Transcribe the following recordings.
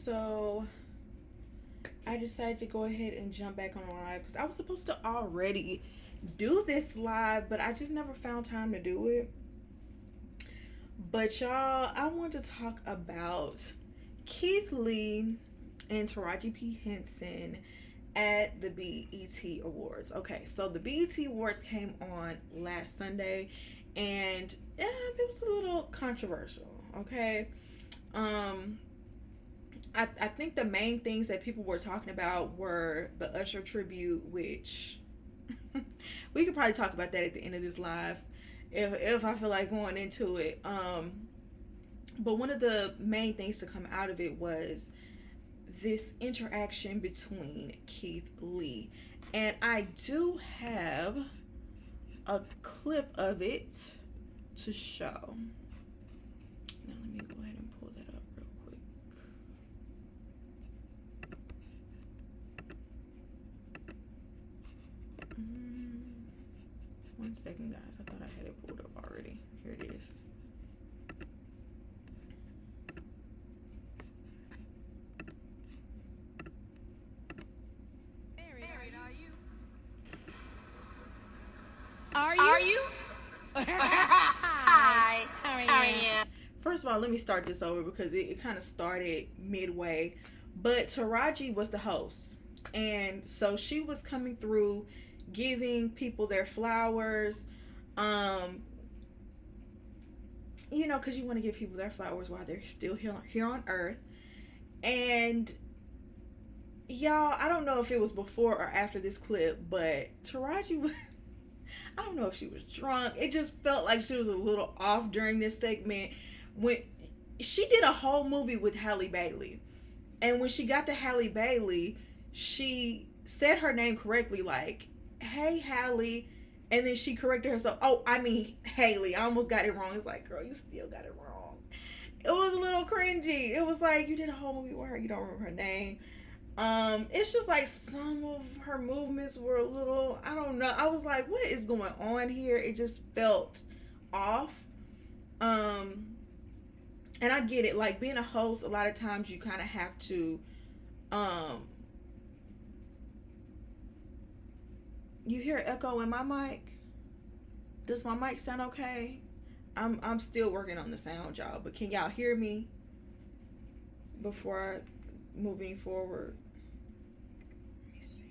so I decided to go ahead and jump back on live because I was supposed to already do this live, but I just never found time to do it. But y'all, I want to talk about Keith Lee and Taraji P. Henson at the BET Awards. Okay, so the BET Awards came on last Sunday, and it was a little controversial. Okay, I think the main things that people were talking about were the Usher tribute, which we could probably talk about that at the end of this live if I feel like going into it. But one of the main things to come out of it was this interaction between Keith Lee. And I do have a clip of it to show. Now let me go ahead and pull that up real quick. One second, guys. I thought I had it pulled up already. Here it is. Are you? Hi. How are you? First of all, let me start this over because it kind of started midway. But Taraji was the host. And so she was coming through giving people their flowers. You know, because you want to give people their flowers while they're still here on Earth. And y'all, I don't know if it was before or after this clip, but Taraji was... I don't know if she was drunk. It just felt like she was a little off during this segment. When she did a whole movie with Halle Bailey. And when she got to Halle Bailey, she said her name correctly, like, hey, Halle. And then she corrected herself. Oh, I mean, Haley. I almost got it wrong. It's like, girl, you still got it wrong. It was a little cringy. It was like, you did a whole movie with her. You don't remember her name. It's just like some of her movements were a little, I don't know. I was like, what is going on here? It just felt off. And I get it. Like, being a host, a lot of times you kind of have to, you hear echo in my mic? Does my mic sound okay? I'm still working on the sound, y'all, but can y'all hear me before I moving forward? Let me see.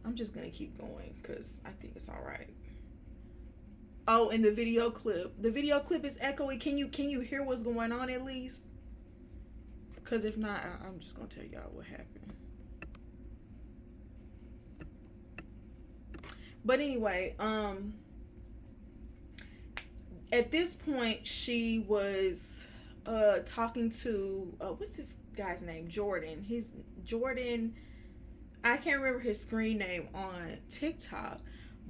I'm just gonna keep going because I think it's all right. Oh, and the video clip is echoey. Can you hear what's going on at least? Because if not, I'm just gonna tell y'all what happened. But anyway, at this point, she was talking to what's this guy's name? Jordan. Jordan. I can't remember his screen name on TikTok,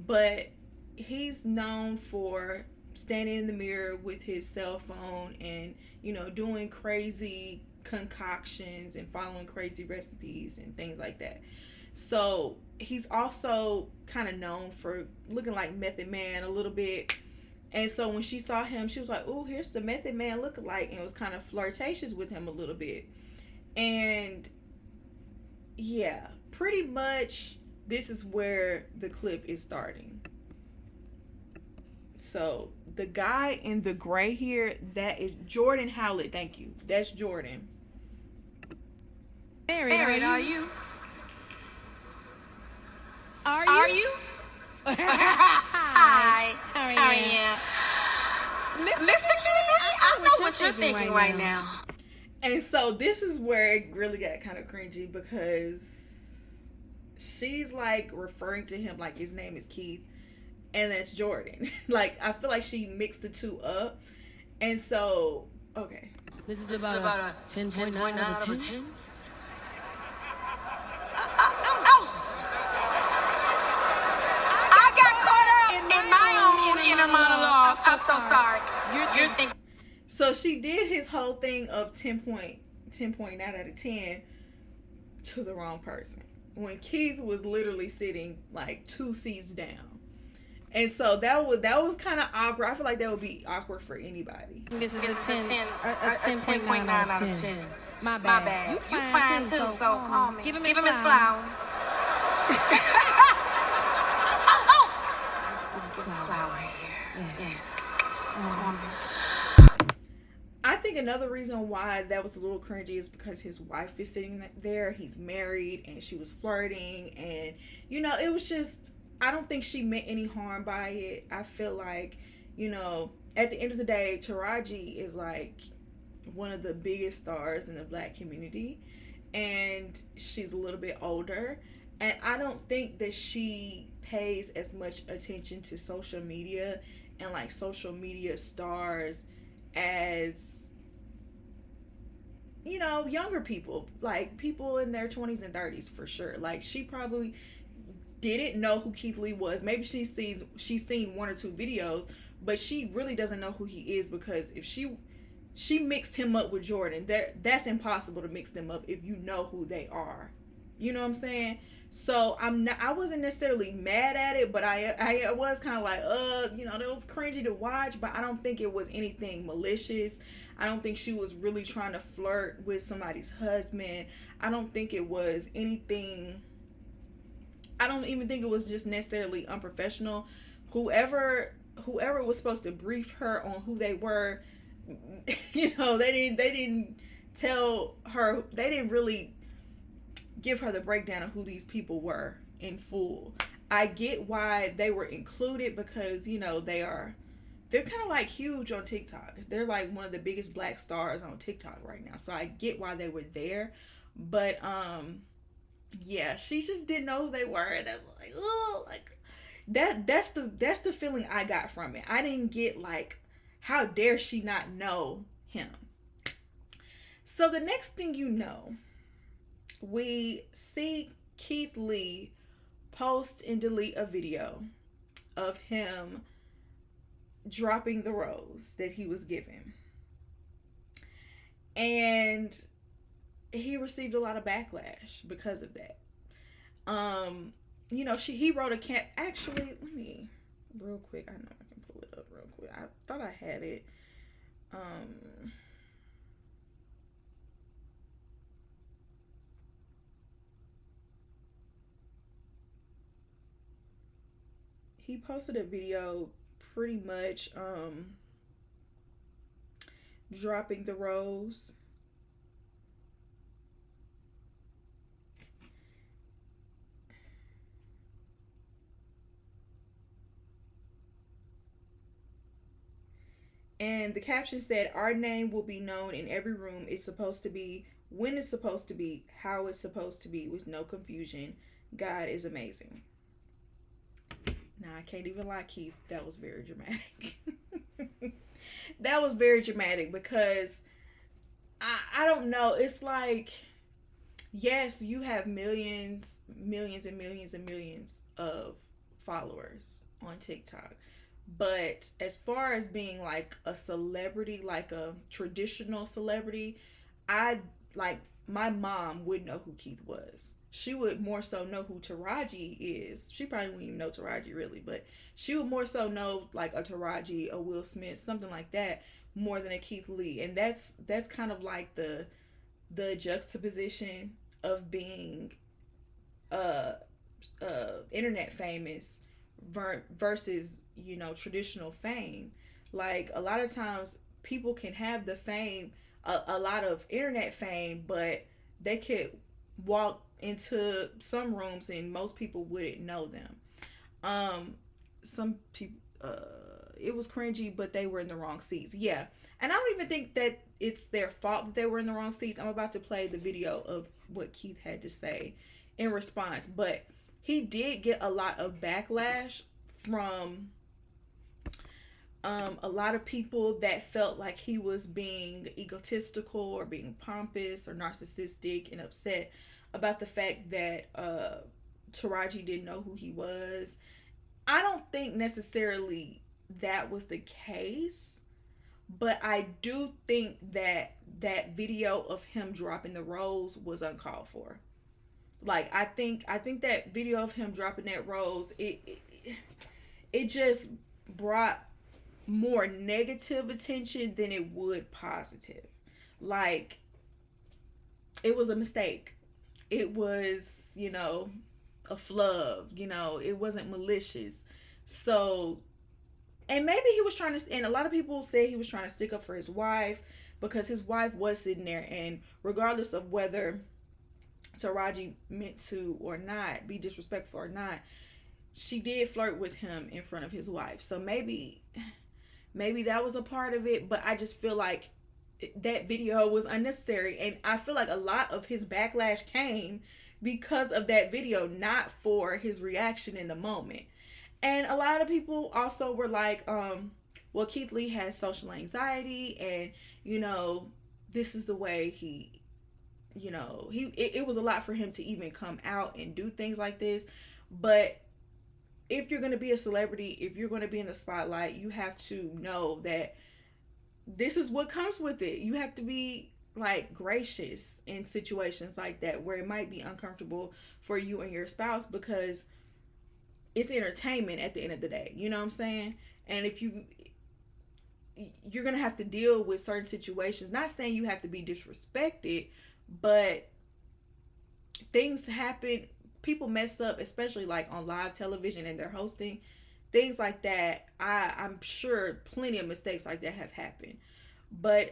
but he's known for standing in the mirror with his cell phone and, you know, doing crazy concoctions and following crazy recipes and things like that. So he's also kind of known for looking like Method Man a little bit. And so when she saw him, she was like, oh, here's the Method Man lookalike, and was kind of flirtatious with him a little bit. And yeah, pretty much this is where the clip is starting. So the guy in the gray here, that is Jordan Howlett. Thank you. That's Jordan. Married, are you? Are you? Hi. How are you? Mr. Kinky, I know what you're thinking right now. And so this is where it really got kind of cringy because she's like referring to him like his name is Keith and that's Jordan. Like, I feel like she mixed the two up. And so, okay. This is about a 10.9 out of 10. I got caught up in my own inner monologue. I'm so sorry. You're thinking. So she did his whole thing of 10.9 out of 10 to the wrong person. when Keith was literally sitting like 2 seats down. And so that was kind of awkward. I feel like that would be awkward for anybody. This is a 10.9 out of 10. My bad. You fine too, so call me. Give him his flower. Give him flower here. Yes. I think another reason why that was a little cringy is because his wife is sitting there. He's married and she was flirting. And, you know, it was just, I don't think she meant any harm by it. I feel like, you know, at the end of the day, Taraji is like one of the biggest stars in the black community. And she's a little bit older. And I don't think that she pays as much attention to social media and like social media stars as, you know, younger people, like people in their 20s and 30s for sure. Like she probably didn't know who Keith Lee was. Maybe she's seen 1 or 2 videos, but she really doesn't know who he is, because if she mixed him up with Jordan, that's impossible to mix them up if you know who they are. You know what I'm saying? So I wasn't necessarily mad at it, but I was kind of like, you know, that was cringy to watch, but I don't think it was anything malicious. I don't think she was really trying to flirt with somebody's husband. I don't think it was anything. I don't even think it was just necessarily unprofessional. Whoever was supposed to brief her on who they were, you know, they didn't tell her. They didn't really give her the breakdown of who these people were in full. I get why they were included, because, you know, they're kind of like huge on TikTok. They're like one of the biggest black stars on TikTok right now. So I get why they were there. But yeah, she just didn't know who they were. And that's like, oh, like that's the feeling I got from it. I didn't get like, how dare she not know him? So the next thing you know, we see Keith Lee post and delete a video of him dropping the rose that he was given. And he received a lot of backlash because of that. You know, he wrote a actually, let me real quick, I know I can pull it up real quick. I thought I had it. He posted a video pretty much dropping the rose. And the caption said, "Our name will be known in every room. It's supposed to be, when it's supposed to be, how it's supposed to be, with no confusion. God is amazing." Now, I can't even lie, Keith. That was very dramatic. That was very dramatic, because I don't know. It's like, yes, you have millions and millions and millions of followers on TikTok. But as far as being like a celebrity, like a traditional celebrity, my mom would know who Keith was. She would more so know who Taraji is. She probably wouldn't even know Taraji really, but she would more so know like a Taraji, a Will Smith, something like that, more than a Keith Lee. And that's kind of like the juxtaposition of being internet famous versus, you know, traditional fame. Like a lot of times people can have the fame, a lot of internet fame, but they could walk into some rooms and most people wouldn't know them. Some people, it was cringy, but they were in the wrong seats. Yeah. And I don't even think that it's their fault that they were in the wrong seats. I'm about to play the video of what Keith had to say in response, but he did get a lot of backlash from a lot of people that felt like he was being egotistical or being pompous or narcissistic and upset about the fact that Taraji didn't know who he was. I don't think necessarily that was the case, but I do think that that video of him dropping the rose was uncalled for. Like I think that video of him dropping that rose, it just brought more negative attention than it would positive. Like, it was a mistake. It was, a flub. It wasn't malicious. So, and maybe he was trying to, and a lot of people say he was trying to stick up for his wife, because his wife was sitting there, and regardless of whether Taraji meant to or not, be disrespectful or not, she did flirt with him in front of his wife. So maybe that was a part of it, but I just feel like that video was unnecessary, and I feel like a lot of his backlash came because of that video, not for his reaction in the moment. And a lot of people also were like, well, Keith Lee has social anxiety, and this is the way he, it was a lot for him to even come out and do things like this. But if you're going to be a celebrity, if you're going to be in the spotlight, you have to know that this is what comes with it. You have to be like gracious in situations like that where it might be uncomfortable for you and your spouse, because it's entertainment at the end of the day. You know what I'm saying? And if you're going to have to deal with certain situations, not saying you have to be disrespected, but things happen. People mess up, especially like on live television and they're hosting. Things like that, I'm sure plenty of mistakes like that have happened. But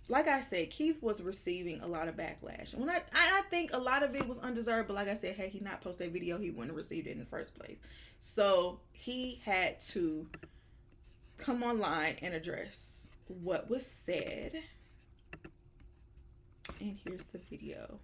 like I said, Keith was receiving a lot of backlash. And I think a lot of it was undeserved, but like I said, had he not posted that video, he wouldn't have received it in the first place. So he had to come online and address what was said. And here's the video.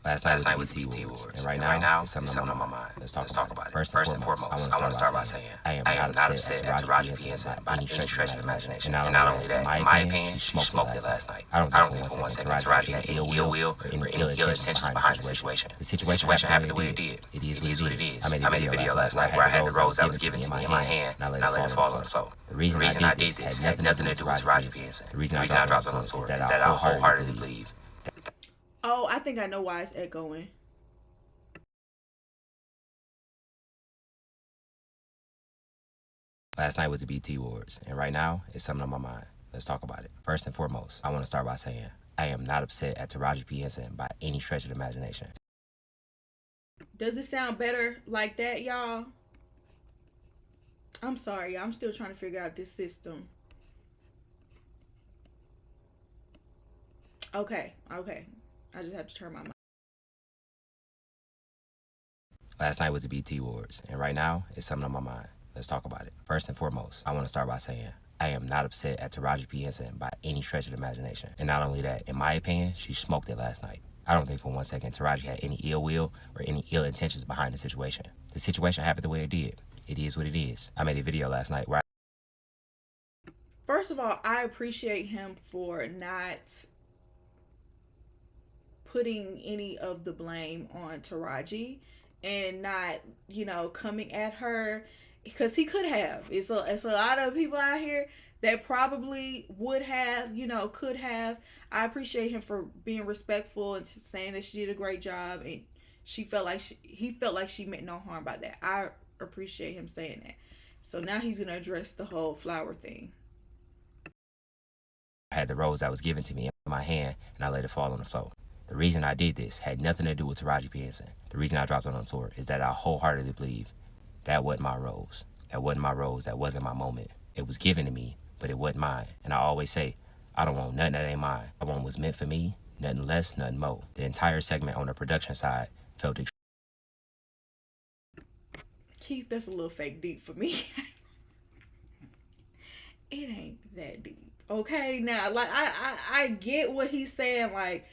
Last night was BET Awards, and right now it's something on my mind. Let's talk about it. First and foremost, I want to start by saying I am not upset at Taraji by any stretch of imagination. And not only that, in my opinion, she smoked it last night. I don't think for one second Taraji had any ill will or any ill intentions behind the situation. The situation happened the way it did. It is what it is. I made a video last night where I had the rose that was given to me in my hand, and I let it fall on the floor. The reason I did this had nothing to do with Taraji P. The reason I dropped it on the floor is that I wholeheartedly believe. Oh, I think I know why it's echoing. Last night was the BET Awards, and right now it's something on my mind. Let's talk about it. First and foremost, I want to start by saying I am not upset at Taraji P. Henson by any stretch of the imagination. Does it sound better like that, y'all? I'm sorry, I'm still trying to figure out this system. Okay. I just have to turn my mic. Last night was the BET Awards, and right now it's something on my mind. Let's talk about it. First and foremost, I want to start by saying I am not upset at Taraji P. Henson by any stretch of the imagination. And not only that, in my opinion, she smoked it last night. I don't think for one second Taraji had any ill will or any ill intentions behind the situation. The situation happened the way it did. It is what it is. I made a video last night where First of all, I appreciate him for not putting any of the blame on Taraji and not, coming at her, because he could have. It's a lot of people out here that probably would have, could have. I appreciate him for being respectful and saying that she did a great job, and he felt like she meant no harm by that. I appreciate him saying that. So now he's gonna address the whole flower thing. I had the rose that was given to me in my hand, and I let it fall on the floor. The reason I did this had nothing to do with Taraji P. Henson. The reason I dropped it on the floor is that I wholeheartedly believe that wasn't my rose. That wasn't my rose. That wasn't my moment. It was given to me, but it wasn't mine. And I always say, I don't want nothing that ain't mine. I want what's meant for me, nothing less, nothing more. The entire segment on the production side felt Keith, that's a little fake deep for me. It ain't that deep. Okay, now, like, I get what he's saying. Like,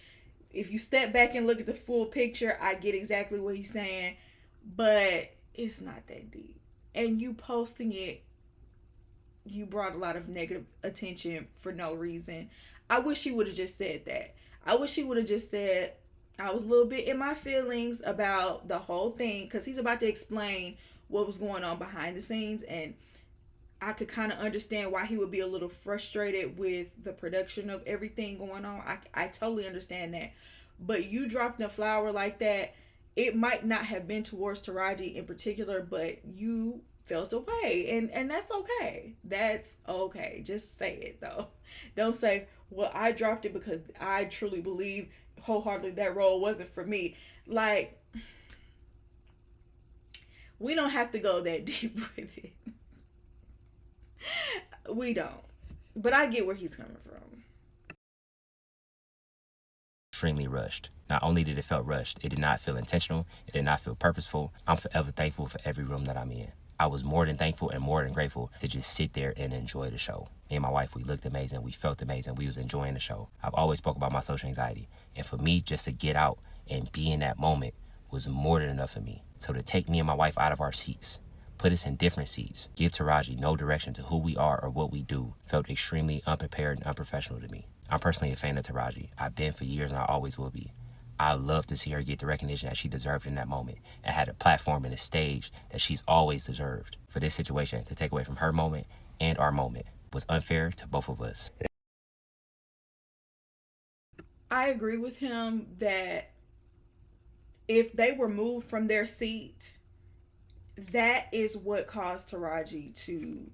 if you step back and look at the full picture, I get exactly what he's saying, but it's not that deep. And you posting it, you brought a lot of negative attention for no reason. I wish he would have just said that. I wish he would have just said, I was a little bit in my feelings about the whole thing, because he's about to explain what was going on behind the scenes, and I could kind of understand why he would be a little frustrated with the production of everything going on. I totally understand that. But you dropped a flower like that, it might not have been towards Taraji in particular, but you felt away, and that's okay. That's okay. Just say it though. Don't say, well, I dropped it because I truly believe wholeheartedly that role wasn't for me. Like, we don't have to go that deep with it. We don't. But I get where he's coming from. Extremely rushed. Not only did it feel rushed, it did not feel intentional. It did not feel purposeful. I'm forever thankful for every room that I'm in. I was more than thankful and more than grateful to just sit there and enjoy the show. Me and my wife, we looked amazing. We felt amazing. We was enjoying the show. I've always spoke about my social anxiety. And for me, just to get out and be in that moment was more than enough for me. So to take me and my wife out of our seats, put us in different seats, give Taraji no direction to who we are or what we do, felt extremely unprepared and unprofessional to me. I'm personally a fan of Taraji. I've been for years and I always will be. I love to see her get the recognition that she deserved in that moment and had a platform and a stage that she's always deserved. For this situation to take away from her moment and our moment was unfair to both of us. I agree with him that if they were moved from their seat, that is what caused Taraji to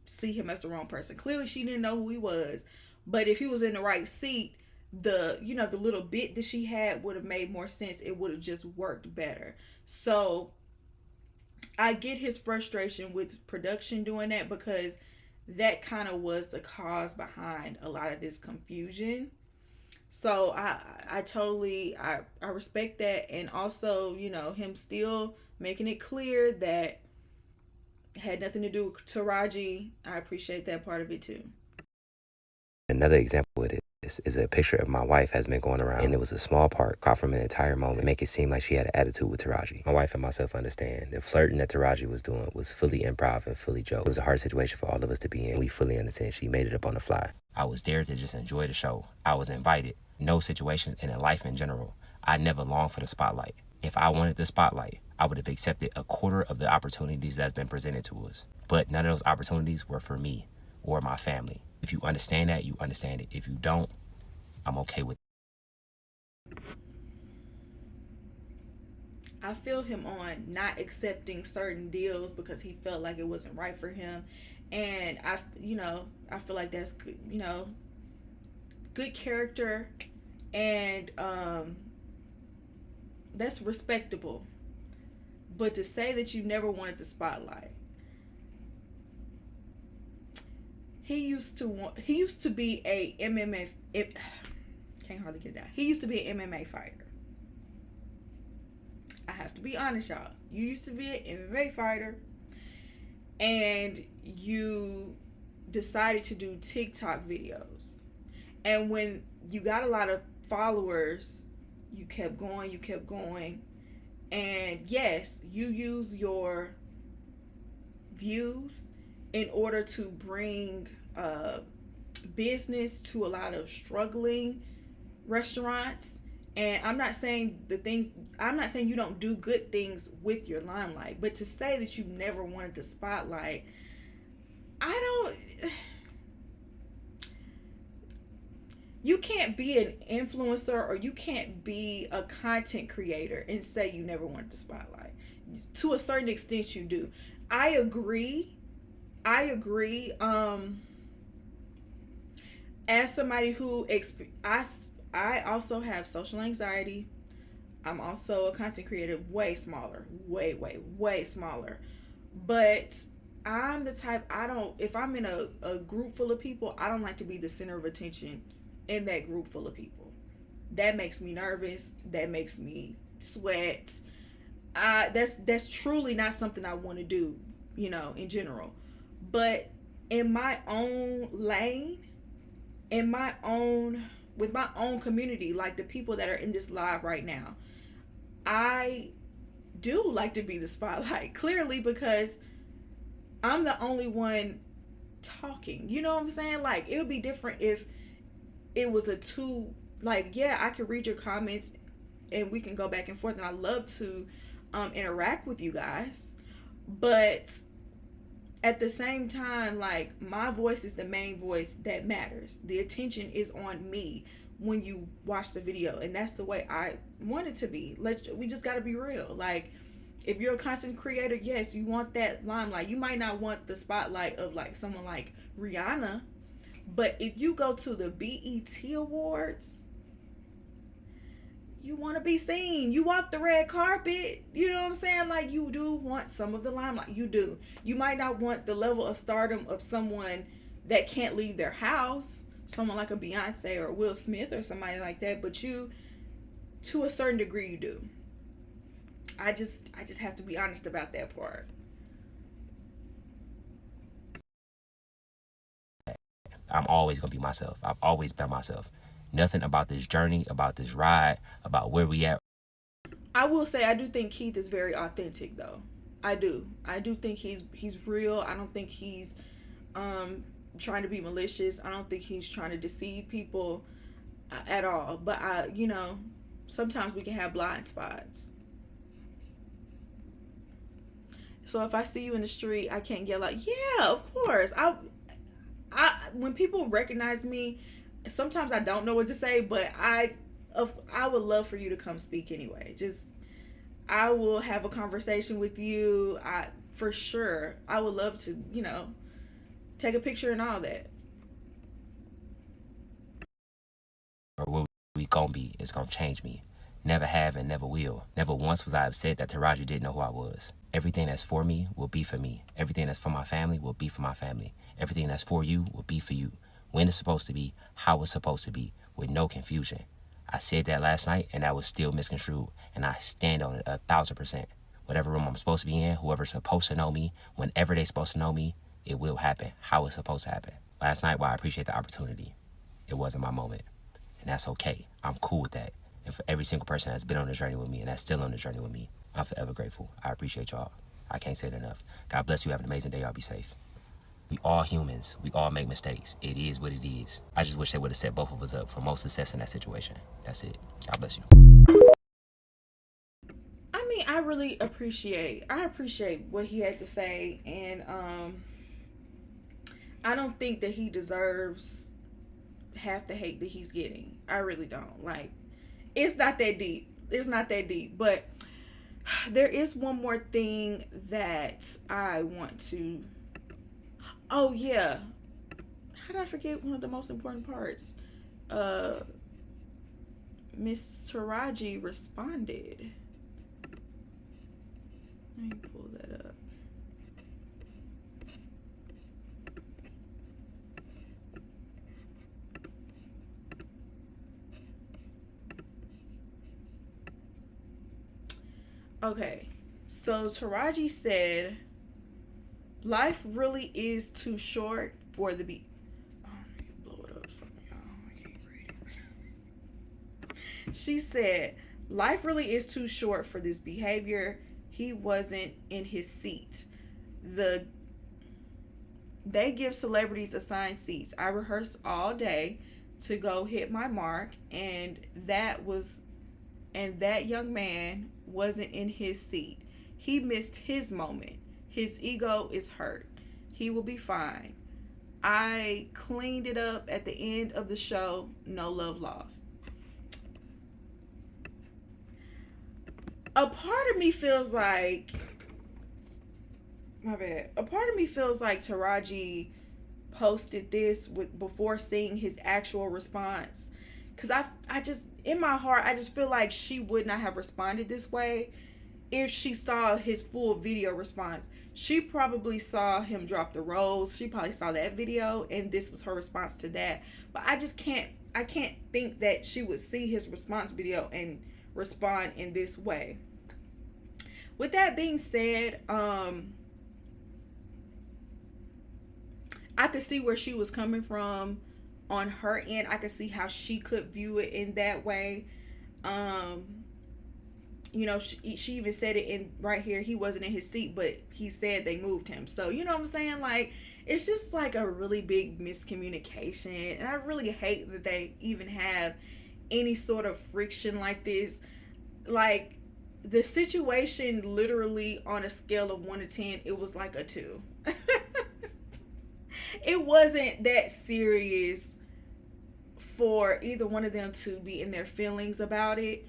see him as the wrong person. Clearly she didn't know who he was, but if he was in the right seat, the little bit that she had would have made more sense. It would have just worked better. So I get his frustration with production doing that, because that kind of was the cause behind a lot of this confusion. So I totally respect that. And also, him still making it clear that it had nothing to do with Taraji. I appreciate that part of it too. Another example of it is a picture of my wife has been going around, and it was a small part caught from an entire moment to make it seem like she had an attitude with Taraji. My wife and myself understand the flirting that Taraji was doing was fully improv and fully joke. It was a hard situation for all of us to be in. We fully understand she made it up on the fly. I was there to just enjoy the show. I was invited. No situations and in life in general. I never longed for the spotlight. If I wanted the spotlight, I would have accepted a quarter of the opportunities that's been presented to us. But none of those opportunities were for me or my family. If you understand that, you understand it. If you don't, I'm okay with it. I feel him on not accepting certain deals because he felt like it wasn't right for him. And I feel like that's good, good character, and that's respectable. But to say that you never wanted the spotlight, he used to be a MMA. Can't hardly get it out. He used to be an MMA fighter. I have to be honest, y'all. You used to be an MMA fighter, and you decided to do TikTok videos. And when you got a lot of followers, you kept going. And yes, you use your views in order to bring business to a lot of struggling restaurants. And I'm not saying you don't do good things with your limelight, but to say that you never wanted the spotlight, you can't be an influencer or you can't be a content creator and say you never wanted the spotlight. To a certain extent you do. I agree. As somebody who I also have social anxiety. I'm also a content creator, way smaller, way smaller. But I'm the type, if I'm in a group full of people, I don't like to be the center of attention in that group full of people. That makes me nervous. That makes me sweat. That's truly not something I want to do, in general. But in my own lane, with my own community, like the people that are in this live right now, I do like to be the spotlight, clearly, because I'm the only one talking. You know what I'm saying? Like, it would be different if it was I could read your comments and we can go back and forth, and I love to interact with you guys, but at the same time, like, my voice is the main voice that matters. The attention is on me when you watch the video, and that's the way I want it to be. We just got to be real. Like, if you're a content creator, yes, you want that limelight. You might not want the spotlight of like someone like Rihanna, but if you go to the BET Awards, you want to be seen. You walk the red carpet. You know what I'm saying? Like, you do want some of the limelight. You do. You might not want the level of stardom of someone that can't leave their house, someone like a Beyonce or Will Smith or somebody like that, but you, to a certain degree, you do. I just have to be honest about that part. I'm always gonna be myself. I've always been myself. Nothing about this journey, about this ride, about where we at. I will say I do think Keith is very authentic, though. I do think he's real. I don't think he's trying to be malicious. I don't think he's trying to deceive people at all. But sometimes we can have blind spots. So if I see you in the street, I can't yell out, yeah, of course. I when people recognize me, sometimes I don't know what to say, but I would love for you to come speak anyway. I will have a conversation with you. For sure. I would love to, take a picture and all that. Or what we gonna be is gonna change me. Never have and never will. Never once was I upset that Taraji didn't know who I was. Everything that's for me will be for me. Everything that's for my family will be for my family. Everything that's for you will be for you. When it's supposed to be, how it's supposed to be, with no confusion. I said that last night, and that was still misconstrued, and I stand on it 1,000%. Whatever room I'm supposed to be in, whoever's supposed to know me, whenever they're supposed to know me, it will happen, how it's supposed to happen. Last night, while I appreciate the opportunity, it wasn't my moment, and that's okay. I'm cool with that. And for every single person that's been on the journey with me and that's still on the journey with me, I'm forever grateful. I appreciate y'all. I can't say it enough. God bless you. Have an amazing day. Y'all be safe. We all humans. We all make mistakes. It is what it is. I just wish they would have set both of us up for most success in that situation. That's it. God bless you. I mean, I appreciate what he had to say, and I don't think that he deserves half the hate that he's getting. I really don't. Like, it's not that deep. But there is one more thing that I want to... Oh, yeah. How did I forget one of the most important parts? Miss Taraji responded. Let me pull that up. Okay, so Taraji said, life really is too short for the beat. Oh, I need to blow it up some, y'all. I can't read it. She said, life really is too short for this behavior. He wasn't in his seat. They give celebrities assigned seats. I rehearsed all day to go hit my mark, and that young man wasn't in his seat. He missed his moment. His ego is hurt. He will be fine. I cleaned it up at the end of the show. No love lost. A part of me feels like... My bad. A part of me feels like Taraji posted this before seeing his actual response. Because I just, in my heart, I just feel like she would not have responded this way if she saw his full video response. She probably saw him drop the rose. She probably saw that video, and this was her response to that. But I can't think that she would see his response video and respond in this way. With that being said, I could see where she was coming from on her end. I could see how she could view it in that way. She even said it in right here. He wasn't in his seat, but he said they moved him. So, you know what I'm saying? Like, it's just like a really big miscommunication. And I really hate that they even have any sort of friction like this. Like, the situation literally on a scale of 1 to 10, it was like a 2. it wasn't that serious for either one of them to be in their feelings about it.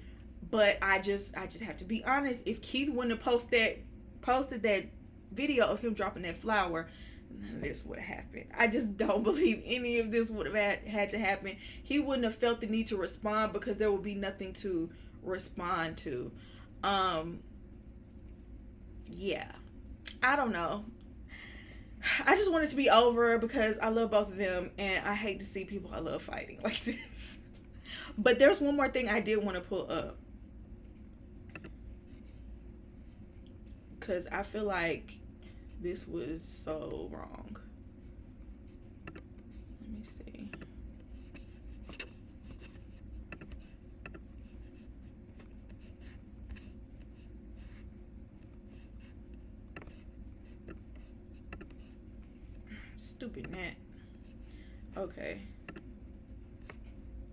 But I just have to be honest. If Keith wouldn't have posted that video of him dropping that flower, none of this would have happened. I just don't believe any of this would have had to happen. He wouldn't have felt the need to respond because there would be nothing to respond to. Yeah, I don't know. I just want it to be over because I love both of them and I hate to see people I love fighting like this. But there's one more thing I did want to pull up, because I feel like this was so wrong. Let me see. Stupid Nat. Okay.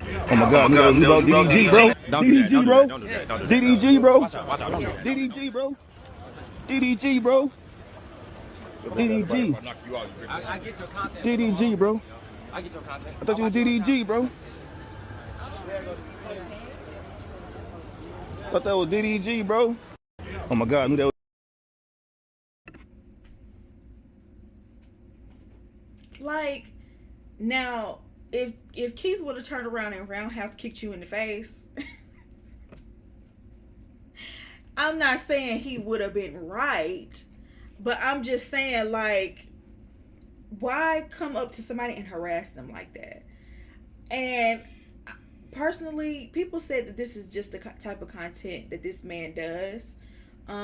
Oh my God, bro. DDG, bro. DDG, bro. DDG, bro. DDG, bro. DDG, bro. DDG. I get your content. DDG, bro. I get your content. I thought you were DDG, bro. I thought that was DDG, bro. Oh my God, I knew that was. Like, now, if Keith would have turned around and roundhouse kicked you in the face, I'm not saying he would have been right, but I'm just saying, like, why come up to somebody and harass them like that? And personally, people said that this is just the type of content that this man does.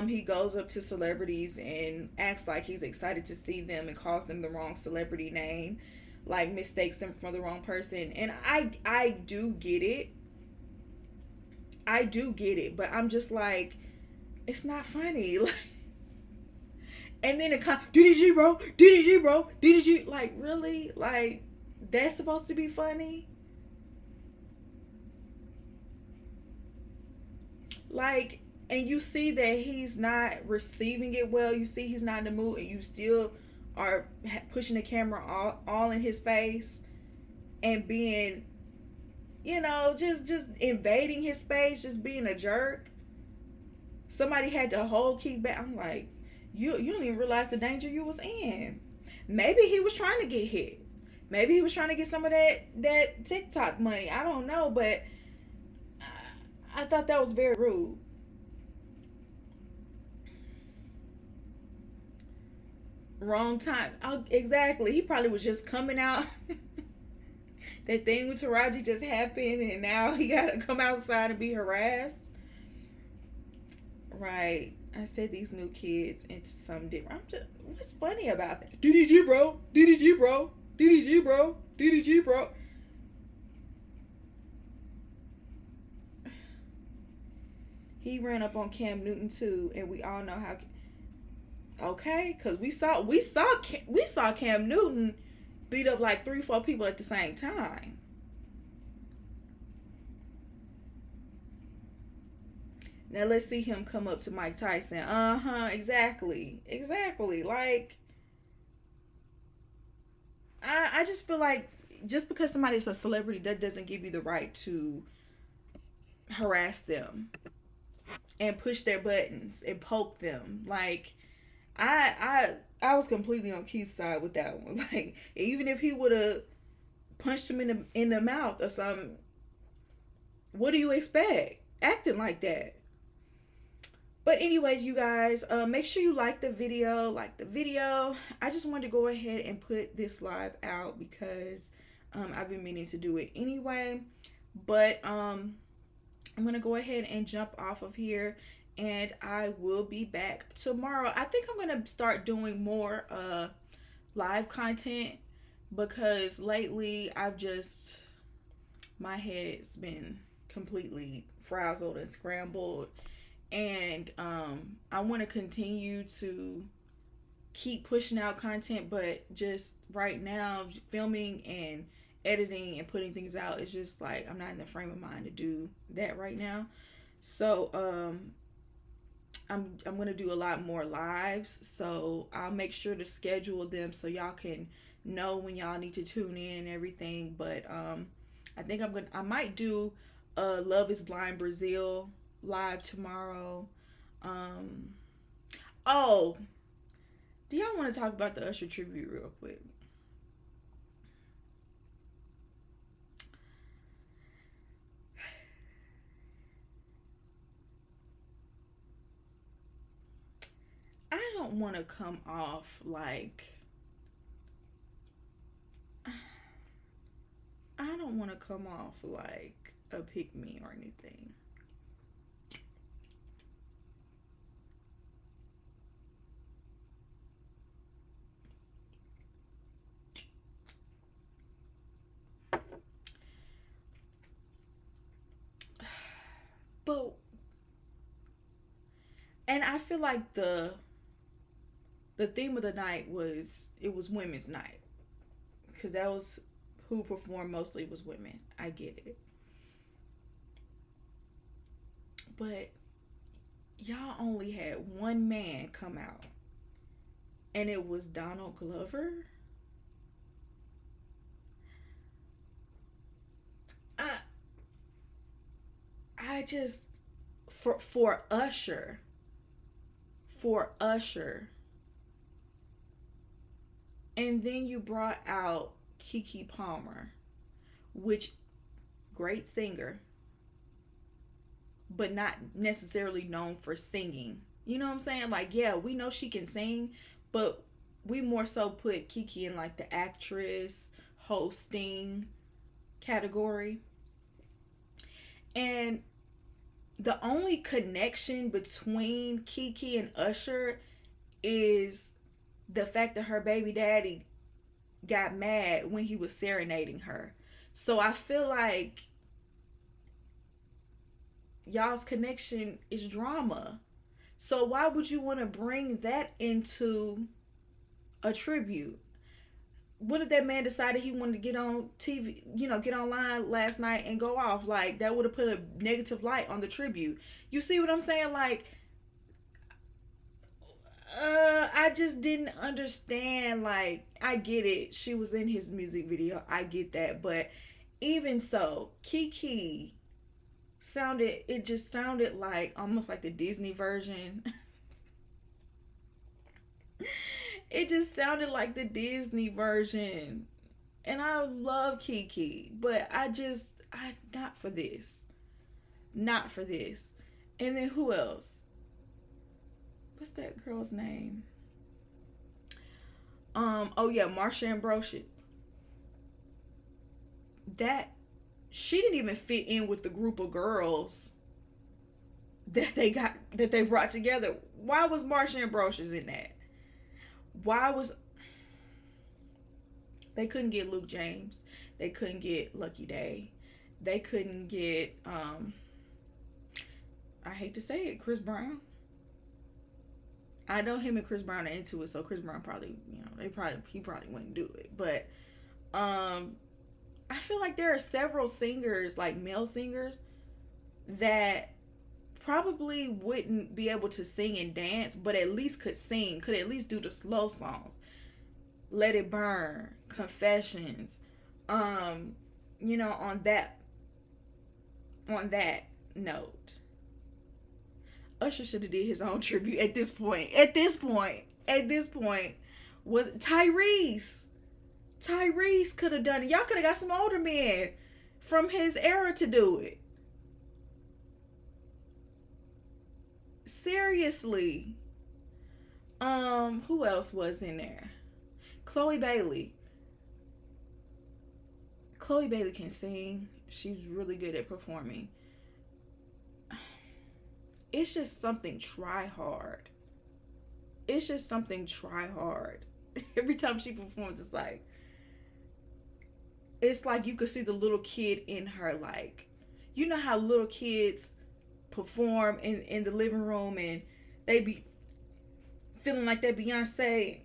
He goes up to celebrities and acts like he's excited to see them and calls them the wrong celebrity name, like mistakes them for the wrong person. And I do get it. I do get it, but I'm just like, it's not funny. Like, and then it comes, DDG, bro, DDG, bro, DDG. Like, really? Like, that's supposed to be funny? Like, and you see that he's not receiving it well. You see he's not in the mood, and you still are pushing the camera all in his face and being, you know, just invading his space, just being a jerk. Somebody had to hold Keith back. I'm like, you don't even realize the danger you was in. Maybe he was trying to get hit. Maybe he was trying to get some of that TikTok money. I don't know, but I thought that was very rude. Wrong time. Exactly. He probably was just coming out. That thing with Taraji just happened, and now he gotta come outside and be harassed. Right. I said these new kids into something different. What's funny about that? DDG, bro. DDG, bro. DDG, bro. DDG, bro. He ran up on Cam Newton too, and we all know how. Okay, because we saw Cam Newton beat up like 3-4 people at the same time. Now let's see him come up to Mike Tyson. Exactly. Like, I just feel like just because somebody's a celebrity, that doesn't give you the right to harass them and push their buttons and poke them. Like, I was completely on Keith's side with that one. Like, even if he would have punched him in the mouth or something, what do you expect? Acting like that. But anyways, you guys, make sure you like the video. I just wanted to go ahead and put this live out because I've been meaning to do it anyway. But I'm going to go ahead and jump off of here. And I will be back tomorrow. I think I'm going to start doing more live content because lately my head's been completely frazzled and scrambled. And I want to continue to keep pushing out content, but just right now, filming and editing and putting things out is just like, I'm not in the frame of mind to do that right now. So, I'm going to do a lot more lives, so I'll make sure to schedule them so y'all can know when y'all need to tune in and everything. But I think I might do Love is Blind Brazil live tomorrow. Oh, do y'all want to talk about the Usher tribute real quick? I don't want to come off like, I don't want to come off like a pick-me or anything. But, and I feel like the theme of the night was, it was women's night, because that was who performed mostly, was women. I get it. But y'all only had one man come out, and it was Donald Glover. I just, for Usher, and then you brought out Keke Palmer, which, great singer, but not necessarily known for singing. You know what I'm saying? Like, yeah, we know she can sing, but we more so put Keke in like the actress, hosting category. And the only connection between Keke and Usher is the fact that her baby daddy got mad when he was serenading her. So I feel like y'all's connection is drama. So why would you want to bring that into a tribute? What if that man decided he wanted to get on TV, get online last night and go off? Like, that would have put a negative light on the tribute. You see what I'm saying? Like, I just didn't understand. Like, I get it. She was in his music video. I get that. But even so, Keke just sounded like almost like the Disney version. It just sounded like the Disney version. And I love Keke, but not for this. Not for this. And then who else? What's that girl's name? Oh yeah, Marsha Ambrosius. She didn't even fit in with the group of girls that they brought together. Why was Marsha Ambrosius in that? They couldn't get Luke James. They couldn't get Lucky Day. They couldn't get I hate to say it, Chris Brown. I know him and Chris Brown are into it, so Chris Brown probably, he probably wouldn't do it. But I feel like there are several singers, like male singers, that probably wouldn't be able to sing and dance, but at least could sing, could at least do the slow songs. Let It Burn, Confessions, on that note. Usher should have did his own tribute at this point. Was Tyrese. Tyrese could have done it. Y'all could have got some older men from his era to do it. Seriously. Who else was in there? Chloe Bailey. Chloe Bailey can sing. She's really good at performing. It's just something try hard. Every time she performs, it's like you could see the little kid in her. Like, you know how little kids perform in the living room and they be feeling like they're Beyonce.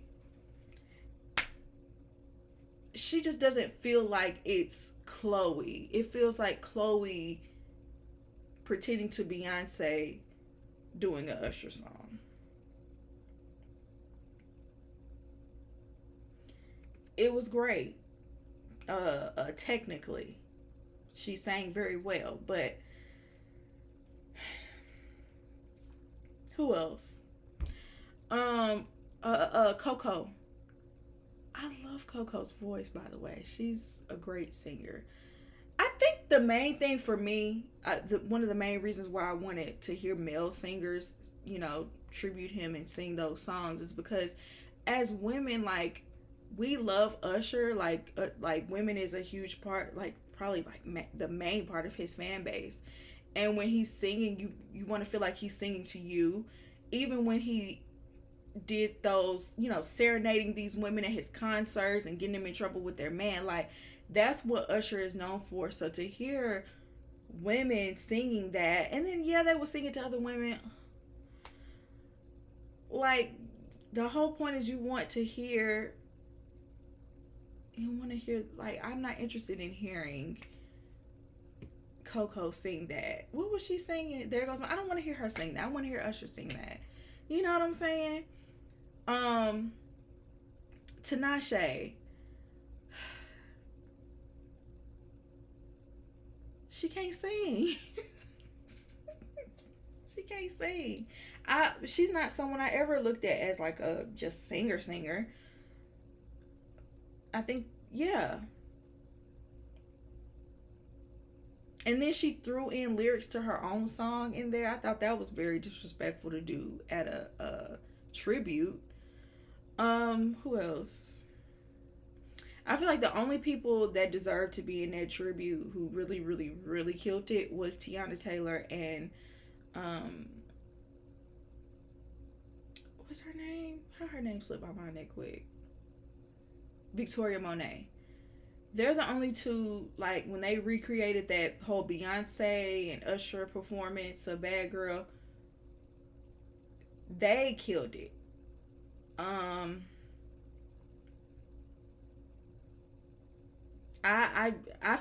She just doesn't feel like it's Chloe. It feels like Chloe pretending to Beyonce doing an Usher song. it was great. Technically, she sang very well, but who else? Coco. I love Coco's voice, by the way. She's a great singer. I think the main thing for me, one of the main reasons why I wanted to hear male singers, you know, tribute him and sing those songs is because as women, like, we love Usher. Like women is a huge part, like probably like the main part of his fan base. And when he's singing, you want to feel like he's singing to you. Even when he did those, you know, serenading these women at his concerts and getting them in trouble with their man, like, that's what Usher is known for. So to hear women singing that, and then yeah, they will sing it to other women, like, the whole point is you want to hear, like, I'm not interested in hearing Coco sing that. What was she singing? There Goes My... I don't want to hear her sing that. I want to hear Usher sing that. You know what I'm saying? Tinashe. She can't sing. She can't sing. She's not someone I ever looked at as like a just singer. I think, yeah. And then she threw in lyrics to her own song in there. I thought that was very disrespectful to do at a tribute. Who else? I feel like the only people that deserve to be in that tribute who really, really, really killed it was Tiana Taylor and what's her name? How her name slipped my mind that quick? Victoria Monet. They're the only two, like, when they recreated that whole Beyonce and Usher performance of Bad Girl, they killed it. I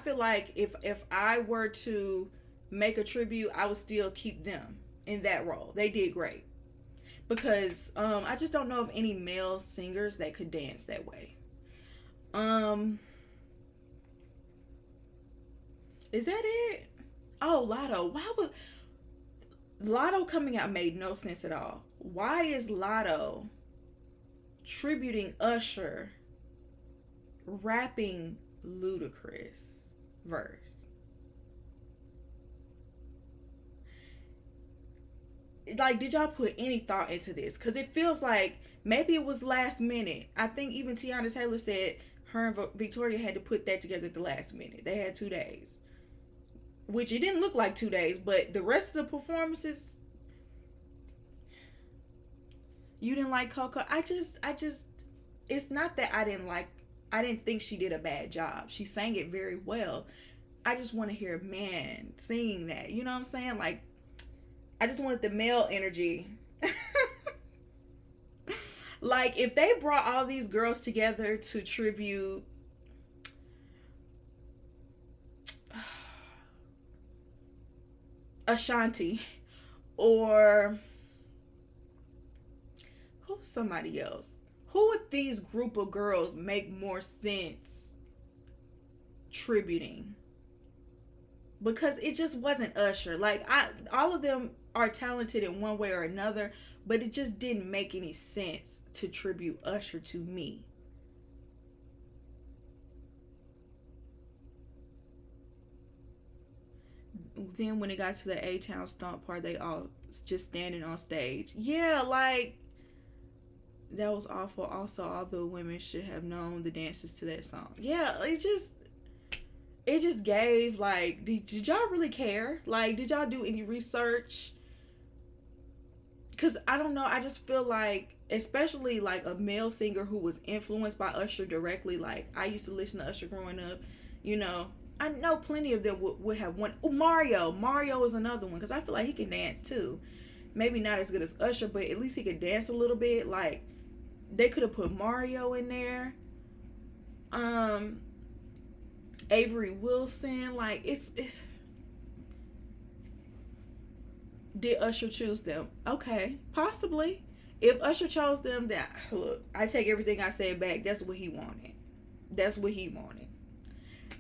feel like if I were to make a tribute, I would still keep them in that role. They did great. Because I just don't know of any male singers that could dance that way. Is that it? Oh, Lotto. Why would Lotto coming out made no sense at all? Why is Lotto tributing Usher rapping Ludacris verse? Like, did y'all put any thought into this? Because it feels like maybe it was last minute. I think even Tiana Taylor said her and Victoria had to put that together at the last minute. They had 2 days. Which it didn't look like 2 days, but the rest of the performances, you didn't like Coco. I just, it's not that I didn't think she did a bad job. She sang it very well. I just want to hear a man singing that. You know what I'm saying? Like, I just wanted the male energy. Like, if they brought all these girls together to tribute Ashanti, or who's somebody else? Who would these group of girls make more sense tributing? Because it just wasn't Usher. Like, all of them are talented in one way or another, but it just didn't make any sense to tribute Usher to me. Then when it got to the A-Town Stomp part, they all just standing on stage. Yeah, like, that was awful. Also, all the women should have known the dances to that song. Yeah, it just gave, like, did y'all really care? Like, did y'all do any research? Because, I don't know, I just feel like, especially, like, a male singer who was influenced by Usher directly. Like, I used to listen to Usher growing up, you know. I know plenty of them would have won. Oh, Mario is another one, because I feel like he can dance too. Maybe not as good as Usher, but at least he could dance a little bit. Like, they could have put Mario in there. Avery Wilson. Like, it's did Usher choose them? Okay, possibly. If Usher chose them, then look, I take everything I said back. That's what he wanted. that's what he wanted.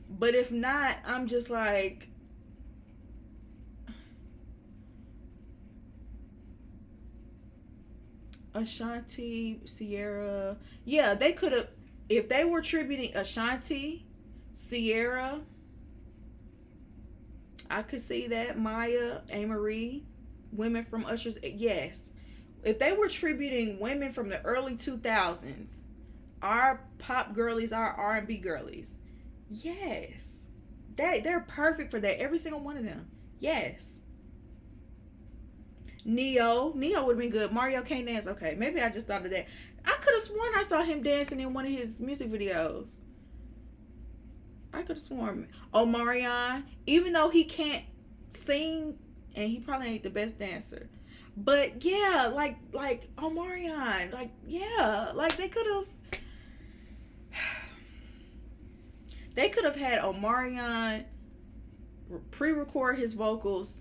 But if not, I'm just like, Ashanti, Sierra. Yeah, they could have, if they were tributing Ashanti, Sierra, I could see that. Maya, A-Marie, women from Usher's, yes. If they were tributing women from the early 2000s, our pop girlies, our R&B girlies, yes. They're perfect for that. Every single one of them. Yes. Neo would have been good. Mario can't dance. Okay, maybe I just thought of that. I could have sworn I saw him dancing in one of his music videos. I could have sworn. Omarion, even though he can't sing and he probably ain't the best dancer, but yeah, like Omarion, like yeah, like they could have had Omarion pre-record his vocals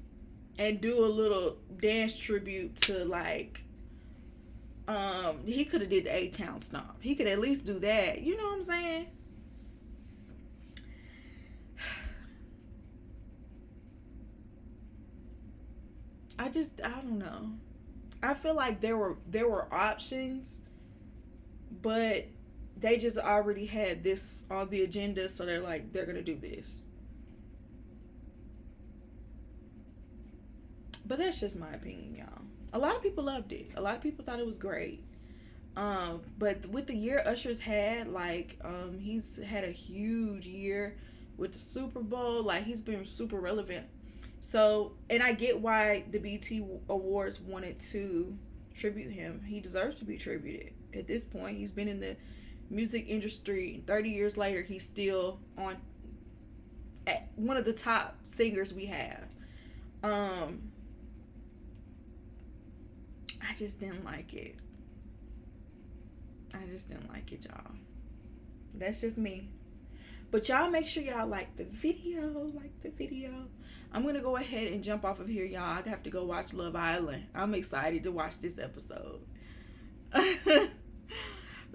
and do a little dance tribute to like he could have did the A-Town Stomp. He could at least do that. You know what I'm saying? I don't know. I feel like there were options, but they just already had this on the agenda, so they're like, they're gonna do this. But that's just my opinion, y'all. A lot of people loved it. A lot of people thought it was great. But with the year Usher's had, like, he's had a huge year with the Super Bowl. Like, he's been super relevant. So, and I get why the BT Awards wanted to tribute him. He deserves to be tributed. At this point, he's been in the music industry 30 years later. He's still on at one of the top singers we have. I just didn't like it. Y'all. That's just me. But y'all make sure y'all like the video. I'm going to go ahead and jump off of here, y'all. I have to go watch Love Island. I'm excited to watch this episode.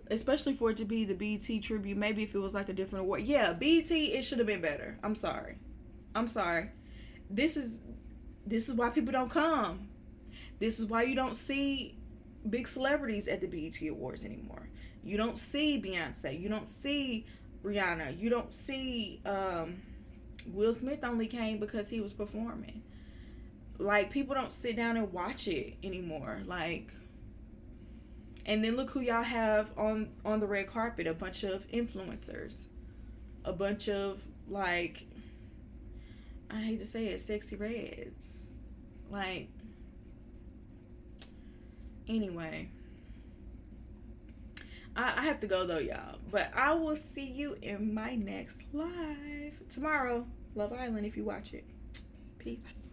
Especially for it to be the BET tribute. Maybe if it was like a different award. Yeah, BET, it should have been better. I'm sorry. This is why people don't come. This is why you don't see big celebrities at the BET Awards anymore. You don't see Beyonce. You don't see Rihanna. You don't see Will Smith only came because he was performing. Like, people don't sit down and watch it anymore. Like, and then look who y'all have on the red carpet. A bunch of influencers. A bunch of, like, I hate to say it, sexy reds. Like, anyway. I have to go though, y'all. But I will see you in my next live tomorrow. Love Island if you watch it. Peace.